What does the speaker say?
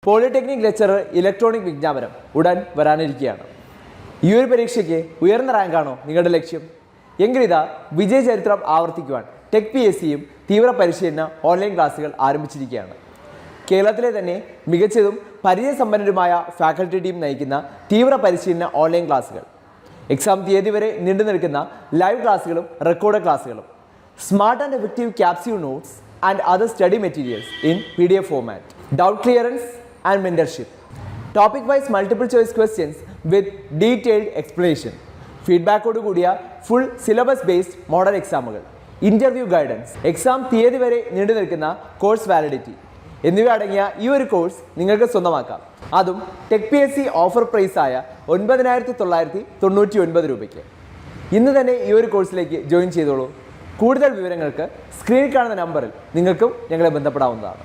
Polytechnic lecturer electronic വിജ്ഞാപനം ഉടൻ വരാനിരിക്കുകയാണ്. ഈ ഒരു പരീക്ഷയ്ക്ക് ഉയർന്ന റാങ്കാണോ നിങ്ങളുടെ ലക്ഷ്യം? എങ്കിലിതാ വിജയ ചരിത്രം ആവർത്തിക്കുവാൻ ടെക് PSCയും തീവ്ര പരിശീലന ഓൺലൈൻ ക്ലാസുകൾ ആരംഭിച്ചിരിക്കുകയാണ്. കേരളത്തിലെ തന്നെ മികച്ചതും പരിചയസമ്പന്നരുമായ ഫാക്കൽറ്റി ടീം നയിക്കുന്ന തീവ്ര പരിശീലന ഓൺലൈൻ ക്ലാസുകൾ, എക്സാം തീയതി വരെ നീണ്ടു നിൽക്കുന്ന ലൈവ് ക്ലാസുകളും റെക്കോർഡ് ക്ലാസുകളും, smart and effective capsule notes and other study materials in PDF format, doubt clearance and mentorship, topic wise multiple choice questions with detailed explanation, ഫീഡ്ബാക്കോട് കൂടിയ ഫുൾ സിലബസ് ബേസ്ഡ് മോഡൽ എക്സാമുകൾ, interview guidance, exam തീയതി വരെ നീണ്ടു നിൽക്കുന്ന course validity എന്നിവ അടങ്ങിയ ഈ ഒരു കോഴ്സ് നിങ്ങൾക്ക് സ്വന്തമാക്കാം. അതും ടെക് PSC ഓഫർ പ്രൈസായ 9,999 രൂപയ്ക്ക്. ഇന്ന് തന്നെ ഈ ഒരു കോഴ്സിലേക്ക് ജോയിൻ ചെയ്തോളൂ. കൂടുതൽ വിവരങ്ങൾക്ക് സ്ക്രീനിൽ കാണുന്ന നമ്പറിൽ നിങ്ങൾക്കും ഞങ്ങളെ ബന്ധപ്പെടാവുന്നതാണ്.